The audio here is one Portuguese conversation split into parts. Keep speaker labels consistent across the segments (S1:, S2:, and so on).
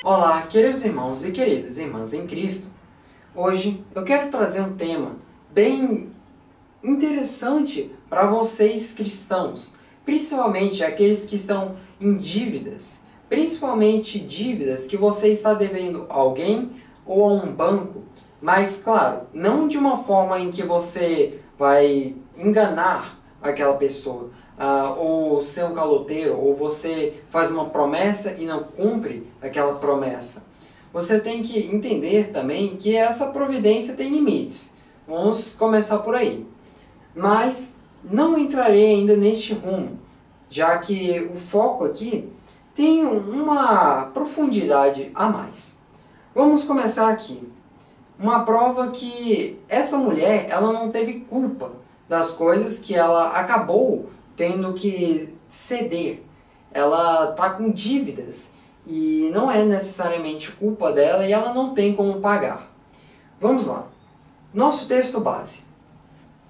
S1: Olá, queridos irmãos e queridas irmãs em Cristo. Hoje eu quero trazer um tema bem interessante para vocês cristãos, principalmente aqueles que estão em dívidas, principalmente dívidas que você está devendo a alguém ou a um banco, mas claro, não de uma forma em que você vai enganar aquela pessoa, ou ser um caloteiro, ou você faz uma promessa e não cumpre aquela promessa. Você tem que entender também que essa providência tem limites. Vamos começar por aí. Mas não entrarei ainda neste rumo, já que o foco aqui tem uma profundidade a mais. Vamos começar aqui. Uma prova que essa mulher ela não teve culpa das coisas que ela acabou tendo que ceder. Ela está com dívidas e não é necessariamente culpa dela e ela não tem como pagar. Vamos lá. Nosso texto base.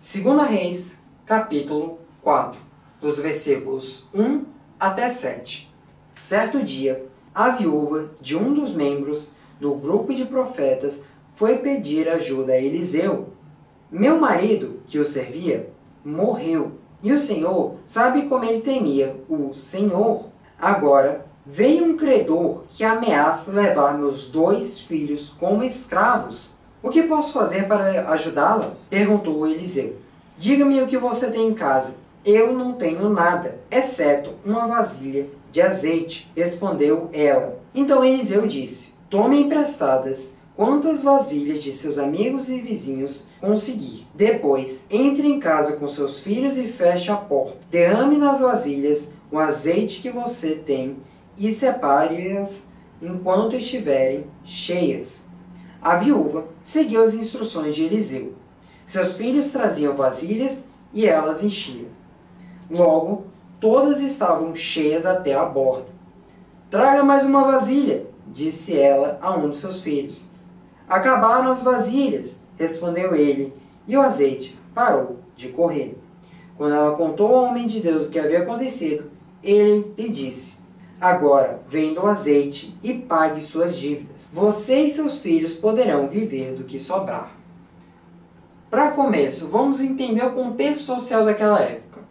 S1: 2 Reis, capítulo 4, dos versículos 1 até 7. Certo dia, a viúva de um dos membros do grupo de profetas foi pedir ajuda a Eliseu. Meu marido, que o servia, morreu. E o Senhor sabe como ele temia o Senhor. Agora veio um credor que ameaça levar meus 2 filhos como escravos. O que posso fazer para ajudá-la? Perguntou Eliseu. Diga-me o que você tem em casa. Eu não tenho nada, exceto uma vasilha de azeite, respondeu ela. Então Eliseu disse, tome emprestadas quantas vasilhas de seus amigos e vizinhos conseguir. Depois, entre em casa com seus filhos e feche a porta. Derrame nas vasilhas o azeite que você tem e separe-as enquanto estiverem cheias. A viúva seguiu as instruções de Eliseu. Seus filhos traziam vasilhas e elas enchiam. Logo, todas estavam cheias até a borda. Traga mais uma vasilha, disse ela a um de seus filhos. Acabaram as vasilhas, respondeu ele, e o azeite parou de correr. Quando ela contou ao homem de Deus o que havia acontecido, ele lhe disse, agora venda o azeite e pague suas dívidas. Você e seus filhos poderão viver do que sobrar. Para começo, vamos entender o contexto social daquela época.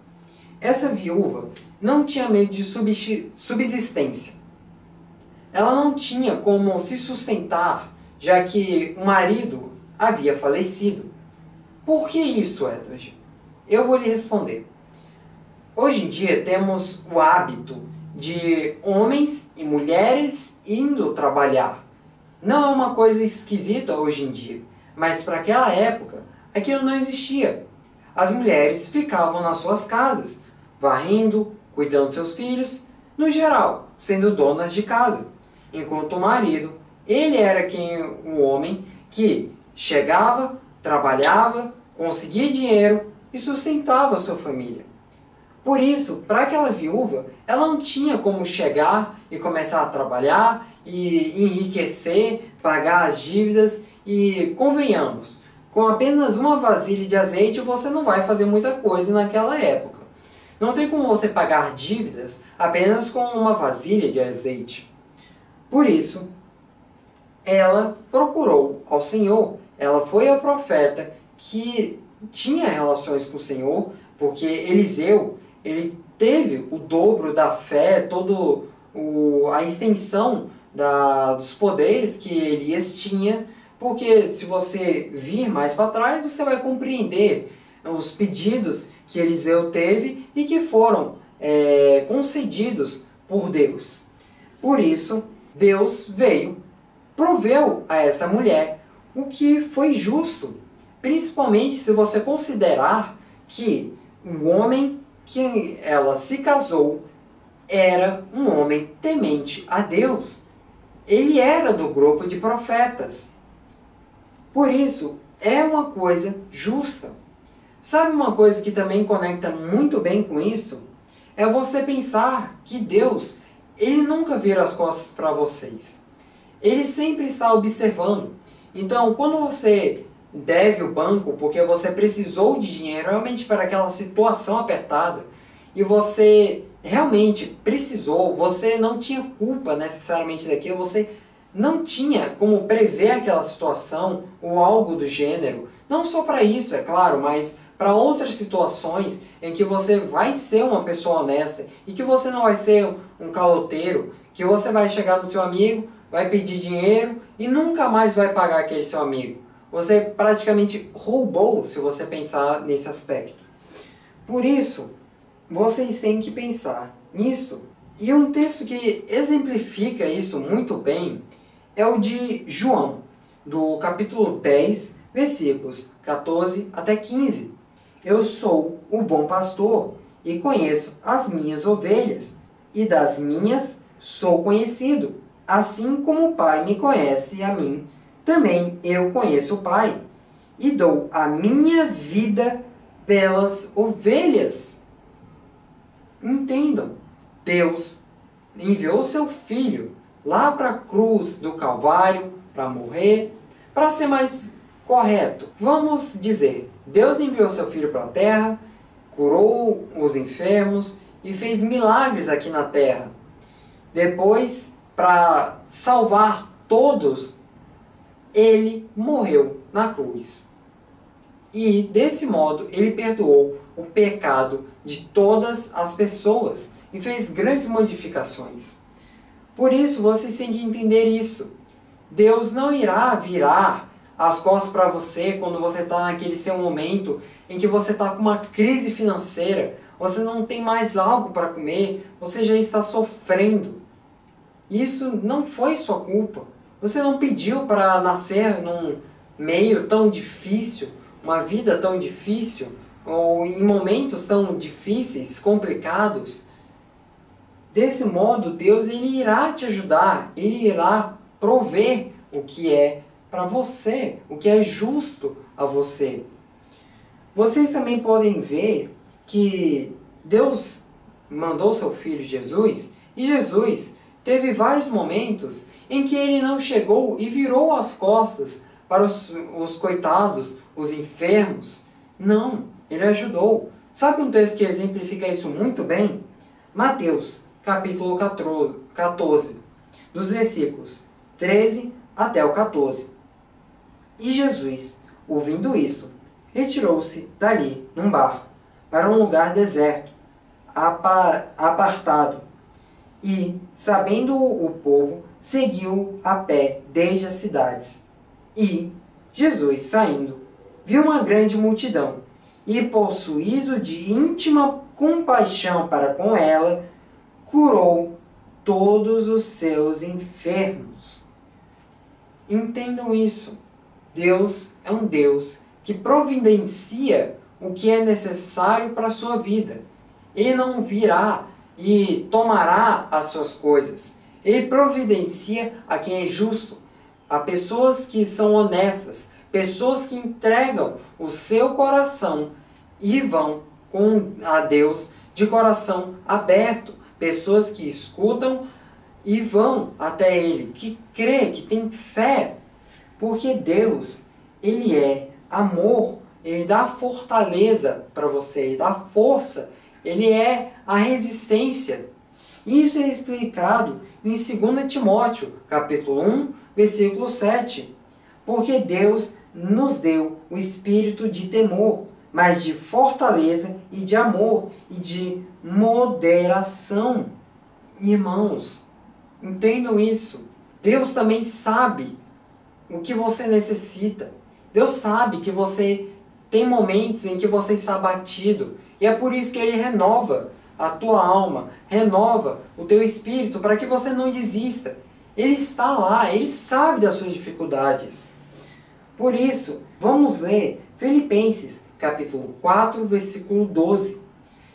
S1: Essa viúva não tinha meio de subsistência. Ela não tinha como se sustentar, já que o marido havia falecido. Por que isso, Edward? Eu vou lhe responder. Hoje em dia temos o hábito de homens e mulheres indo trabalhar. Não é uma coisa esquisita hoje em dia, mas para aquela época aquilo não existia. As mulheres ficavam nas suas casas, varrendo, cuidando de seus filhos, no geral, sendo donas de casa, enquanto o marido ele era o homem que chegava, trabalhava, conseguia dinheiro e sustentava a sua família. Por isso, para aquela viúva, ela não tinha como chegar e começar a trabalhar e enriquecer, pagar as dívidas e, convenhamos, com apenas uma vasilha de azeite você não vai fazer muita coisa naquela época. Não tem como você pagar dívidas apenas com uma vasilha de azeite. Por isso, ela procurou ao Senhor. Ela foi ao profeta que tinha relações com o Senhor, porque Eliseu ele teve o dobro da fé, toda a extensão dos poderes que Elias tinha, porque se você vir mais para trás, você vai compreender os pedidos que Eliseu teve e que foram concedidos por Deus. Por isso, Deus veio, proveu a esta mulher o que foi justo, principalmente se você considerar que o homem que ela se casou era um homem temente a Deus. Ele era do grupo de profetas. Por isso, é uma coisa justa. Sabe uma coisa que também conecta muito bem com isso? É você pensar que Deus, ele nunca vira as costas para vocês. Ele sempre está observando. Então, quando você deve o banco porque você precisou de dinheiro realmente para aquela situação apertada e você realmente precisou, você não tinha culpa necessariamente daquilo, você não tinha como prever aquela situação ou algo do gênero. Não só para isso, é claro, mas para outras situações em que você vai ser uma pessoa honesta e que você não vai ser um caloteiro, que você vai chegar no seu amigo, vai pedir dinheiro e nunca mais vai pagar aquele seu amigo. Você praticamente roubou, se você pensar nesse aspecto. Por isso, vocês têm que pensar nisso. E um texto que exemplifica isso muito bem é o de João, do capítulo 10, versículos 14 até 15. Eu sou o bom pastor e conheço as minhas ovelhas, e das minhas sou conhecido. Assim como o Pai me conhece a mim, também eu conheço o Pai, e dou a minha vida pelas ovelhas. Entendam, Deus enviou seu Filho lá para a cruz do Calvário para morrer. Para ser mais correto, vamos dizer, Deus enviou seu Filho para a terra, curou os enfermos e fez milagres aqui na terra. Depois, para salvar todos, ele morreu na cruz. E desse modo ele perdoou o pecado de todas as pessoas e fez grandes modificações. Por isso vocês têm que entender isso. Deus não irá virar as costas para você quando você está naquele seu momento em que você está com uma crise financeira, você não tem mais algo para comer, você já está sofrendo. Isso não foi sua culpa. Você não pediu para nascer num meio tão difícil, uma vida tão difícil, ou em momentos tão difíceis, complicados. Desse modo, Deus ele irá te ajudar, ele irá prover o que é para você, o que é justo a você. Vocês também podem ver que Deus mandou seu Filho Jesus, e Jesus teve vários momentos em que ele não chegou e virou as costas para os coitados, os enfermos. Não, ele ajudou. Sabe um texto que exemplifica isso muito bem? Mateus, capítulo 14, dos versículos 13 até o 14. E Jesus, ouvindo isto, retirou-se dali num barco, para um lugar deserto, apartado. E, sabendo o povo, seguiu a pé desde as cidades. E Jesus, saindo, viu uma grande multidão, e, possuído de íntima compaixão para com ela, curou todos os seus enfermos. Entendam isso. Deus é um Deus que providencia o que é necessário para a sua vida. Ele não virá e tomará as suas coisas. Ele providencia a quem é justo, a pessoas que são honestas, pessoas que entregam o seu coração e vão a Deus de coração aberto, pessoas que escutam e vão até Ele, que crê, que tem fé, porque Deus, Ele é amor, Ele dá fortaleza para você, Ele dá força, Ele é a resistência. Isso é explicado em 2 Timóteo, capítulo 1, versículo 7. Porque Deus nos deu o espírito de temor, mas de fortaleza e de amor e de moderação. Irmãos, entendam isso. Deus também sabe o que você necessita. Deus sabe que você tem momentos em que você está abatido. E é por isso que Ele renova a tua alma, renova o teu espírito para que você não desista. Ele está lá, Ele sabe das suas dificuldades. Por isso, vamos ler Filipenses, capítulo 4, versículo 12.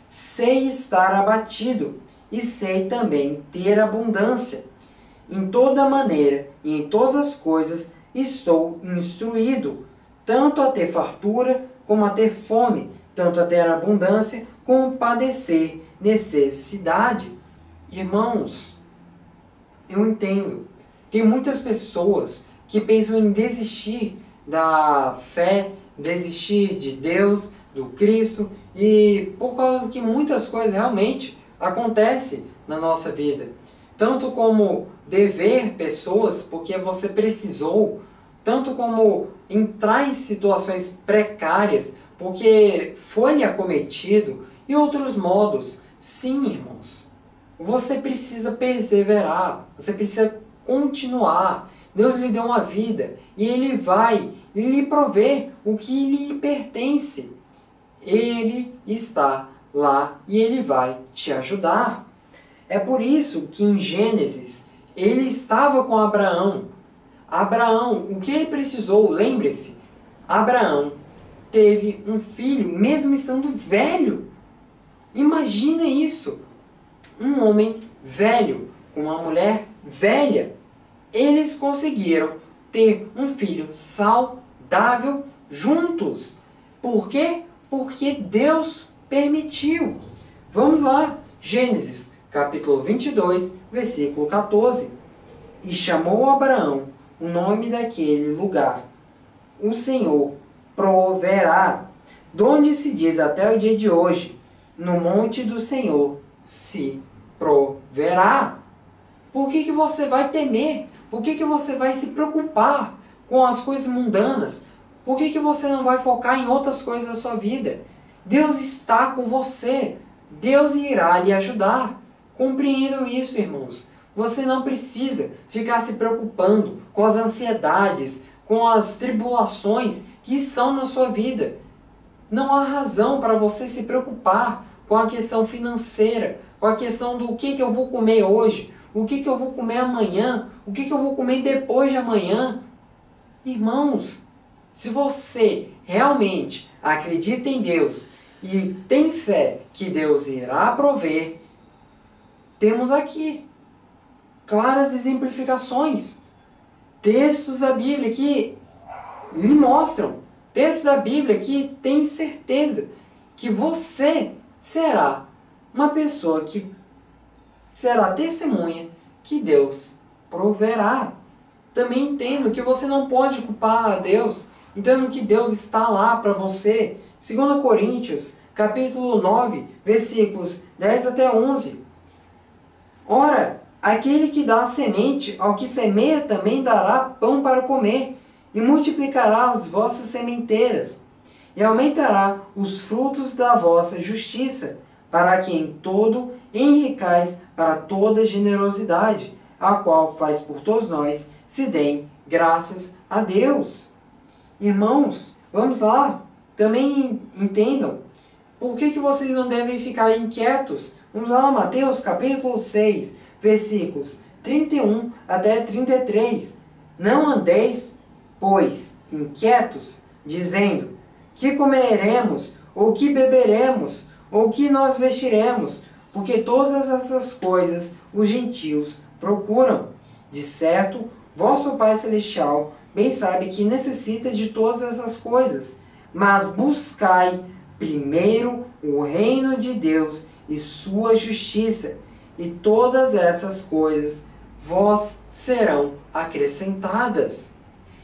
S1: Sei estar abatido e sei também ter abundância. Em toda maneira e em todas as coisas estou instruído, tanto a ter fartura como a ter fome, tanto a ter abundância como padecer necessidade. Irmãos, eu entendo. Tem muitas pessoas que pensam em desistir da fé, desistir de Deus, do Cristo, e por causa que muitas coisas realmente acontecem na nossa vida. Tanto como dever pessoas porque você precisou, tanto como entrar em situações precárias porque foi-lhe acometido, e outros modos. Sim, irmãos, você precisa perseverar, você precisa continuar. Deus lhe deu uma vida e Ele vai lhe prover o que lhe pertence. Ele está lá e Ele vai te ajudar. É por isso que em Gênesis ele estava com Abraão. Abraão, o que ele precisou, lembre-se, Abraão teve um filho mesmo estando velho. Imagina isso, um homem velho com uma mulher velha. Eles conseguiram ter um filho saudável juntos. Por quê? Porque Deus permitiu. Vamos lá, Gênesis capítulo 22, versículo 14. E chamou Abraão o nome daquele lugar: o Senhor proverá. Donde se diz até o dia de hoje: no monte do Senhor se proverá. Por que você vai temer? Por que você vai se preocupar com as coisas mundanas? Por que você não vai focar em outras coisas da sua vida? Deus está com você. Deus irá lhe ajudar. Compreendam isso, irmãos. Você não precisa ficar se preocupando com as ansiedades, com as tribulações que estão na sua vida. Não há razão para você se preocupar com a questão financeira, com a questão do que eu vou comer hoje, o que eu vou comer amanhã, o que eu vou comer depois de amanhã. Irmãos, se você realmente acredita em Deus e tem fé que Deus irá prover, temos aqui claras exemplificações, textos da Bíblia que lhe mostram, textos da Bíblia que tem certeza que você será uma pessoa que será testemunha que Deus proverá. Também entendo que você não pode culpar a Deus, entendo que Deus está lá para você. 2 Coríntios, capítulo 9, versículos 10 até 11. Ora, aquele que dá a semente ao que semeia também dará pão para comer, e multiplicará as vossas sementeiras, e aumentará os frutos da vossa justiça, para que em todo enricais para toda generosidade, a qual faz por todos nós se deem graças a Deus. Irmãos, vamos lá, também entendam, por que vocês não devem ficar inquietos? Vamos lá, Mateus capítulo 6, versículos 31 até 33. Não andeis, pois, inquietos, dizendo: que comeremos, ou que beberemos, ou que nós vestiremos, porque todas essas coisas os gentios procuram. De certo, vosso Pai Celestial bem sabe que necessita de todas essas coisas. Mas buscai primeiro o reino de Deus e sua justiça, e todas essas coisas vós serão acrescentadas.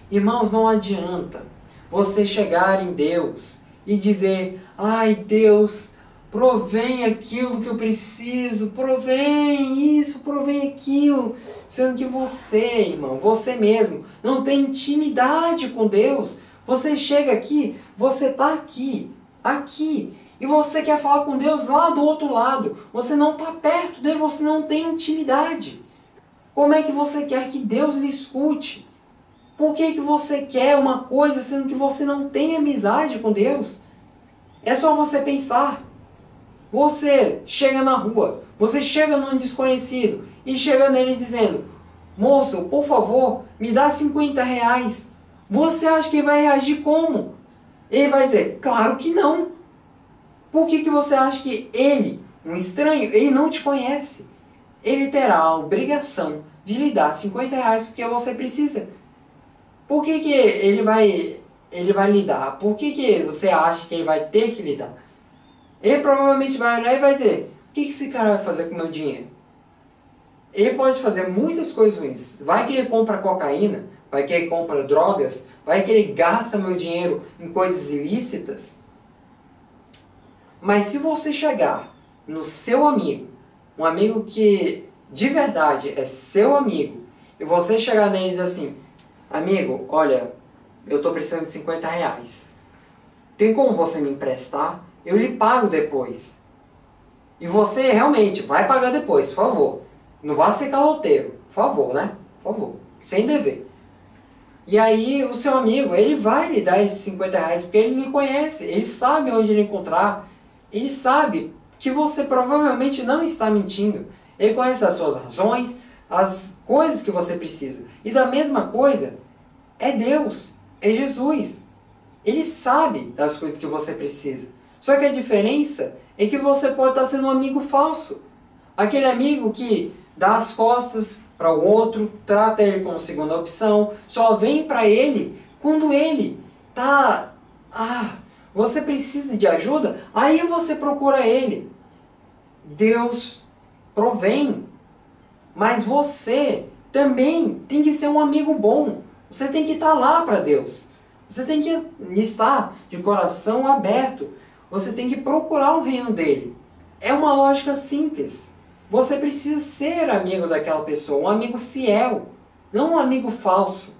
S1: Irmãos, não adianta você chegar em Deus e dizer: ai Deus, provém aquilo que eu preciso, provém isso, provém aquilo, sendo que você, irmão, você mesmo, não tem intimidade com Deus. Você chega aqui, você está aqui, e você quer falar com Deus lá do outro lado. Você não está perto dele, você não tem intimidade. Como é que você quer que Deus lhe escute? Por que você quer uma coisa sendo que você não tem amizade com Deus? É só você pensar. Você chega na rua, você chega num desconhecido e chega nele dizendo: moço, por favor, me dá 50 reais. Você acha que ele vai reagir como? Ele vai dizer: claro que não. Por que você acha que ele, um estranho, ele não te conhece? Ele terá a obrigação de lhe dar 50 reais porque você precisa. Por que ele vai lhe dar? Por que você acha que ele vai ter que lhe dar? Ele provavelmente vai olhar e vai dizer: o que esse cara vai fazer com o meu dinheiro? Ele pode fazer muitas coisas ruins. Vai que ele compra cocaína, vai que ele compra drogas, vai que ele gasta meu dinheiro em coisas ilícitas. Mas se você chegar no seu amigo, um amigo que de verdade é seu amigo, e você chegar nele e dizer assim, amigo, olha, eu estou precisando de 50 reais. Tem como você me emprestar? Eu lhe pago depois. E você realmente vai pagar depois, por favor. Não vá ser caloteiro, por favor, né? Por favor, sem dever. E aí o seu amigo, ele vai lhe dar esses 50 reais porque ele lhe conhece, ele sabe onde ele encontrar, ele sabe que você provavelmente não está mentindo. Ele conhece as suas razões, as coisas que você precisa. E da mesma coisa, é Deus, é Jesus. Ele sabe das coisas que você precisa. Só que a diferença é que você pode estar sendo um amigo falso. Aquele amigo que dá as costas para o outro, trata ele como segunda opção, só vem para ele quando ele tá... você precisa de ajuda? Aí você procura ele. Deus provém. Mas você também tem que ser um amigo bom. Você tem que estar lá para Deus. Você tem que estar de coração aberto. Você tem que procurar o reino dele. É uma lógica simples. Você precisa ser amigo daquela pessoa, um amigo fiel, não um amigo falso.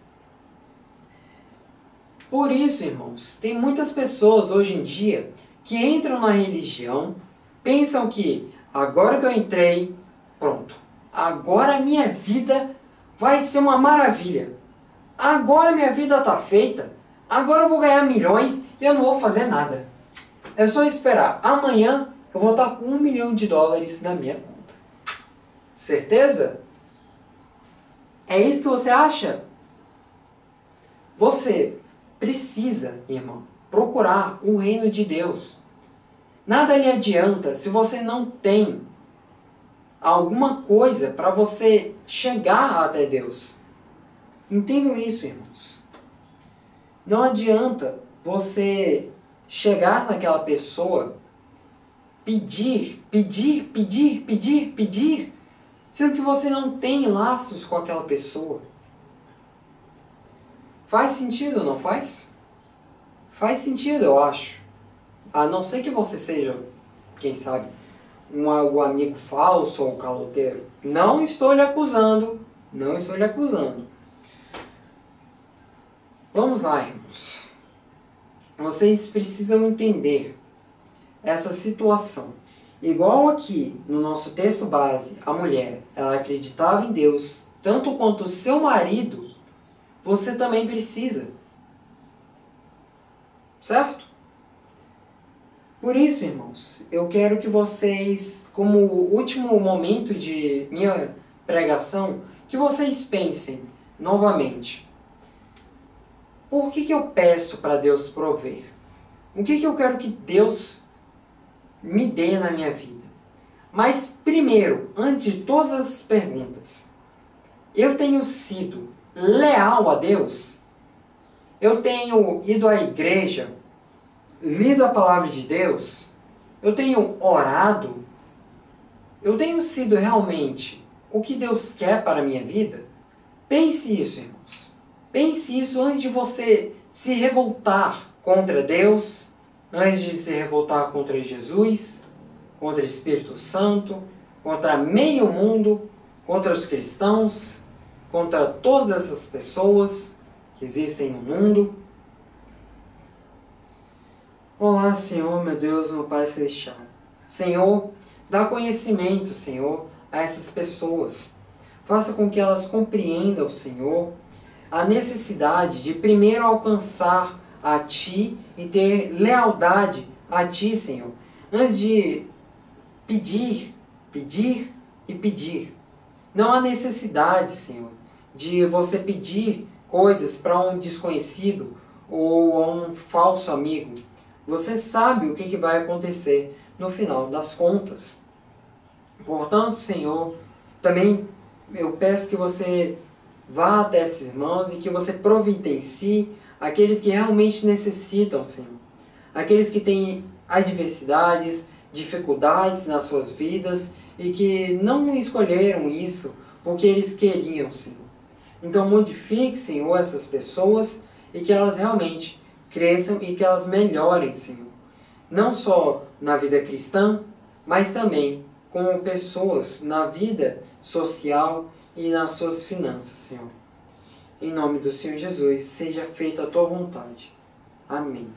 S1: Por isso, irmãos, tem muitas pessoas hoje em dia que entram na religião, pensam que agora que eu entrei, pronto, agora a minha vida vai ser uma maravilha. Agora minha vida está feita, agora eu vou ganhar milhões e eu não vou fazer nada. É só esperar, amanhã eu vou estar com $1 milhão na minha conta. Certeza? É isso que você acha? Você precisa, irmão, procurar o reino de Deus. Nada lhe adianta se você não tem alguma coisa para você chegar até Deus. Entendam isso, irmãos. Não adianta você chegar naquela pessoa, pedir, sendo que você não tem laços com aquela pessoa. Faz sentido, não faz? Faz sentido, eu acho. A não ser que você seja, quem sabe, um amigo falso ou um caloteiro. Não estou lhe acusando. Não estou lhe acusando. Vamos lá, irmãos. Vocês precisam entender essa situação. Igual aqui no nosso texto base, a mulher, ela acreditava em Deus, tanto quanto o seu marido, você também precisa. Certo? Por isso, irmãos, eu quero que vocês, como último momento de minha pregação, que vocês pensem novamente. Por que eu peço para Deus prover? O que eu quero que Deus me dê na minha vida? Mas primeiro, antes de todas as perguntas, eu tenho sido leal a Deus? Eu tenho ido à igreja, lido a palavra de Deus? Eu tenho orado? Eu tenho sido realmente o que Deus quer para a minha vida? Pense isso, irmãos. Pense isso antes de você se revoltar contra Deus, antes de se revoltar contra Jesus, contra o Espírito Santo, contra meio mundo, contra os cristãos, contra todas essas pessoas que existem no mundo. Olá, Senhor, meu Deus, meu Pai Celestial. Senhor, dá conhecimento, Senhor, a essas pessoas. Faça com que elas compreendam, Senhor, a necessidade de primeiro alcançar a Ti e ter lealdade a Ti, Senhor. Antes de pedir. Não há necessidade, Senhor, de você pedir coisas para um desconhecido ou a um falso amigo. Você sabe o que vai acontecer no final das contas. Portanto, Senhor, também eu peço que você vá até esses irmãos e que você providencie aqueles que realmente necessitam, Senhor. Aqueles que têm adversidades, dificuldades nas suas vidas e que não escolheram isso porque eles queriam, Senhor. Então modifique, Senhor, essas pessoas e que elas realmente cresçam e que elas melhorem, Senhor. Não só na vida cristã, mas também como pessoas na vida social e nas suas finanças, Senhor. Em nome do Senhor Jesus, seja feita a tua vontade. Amém.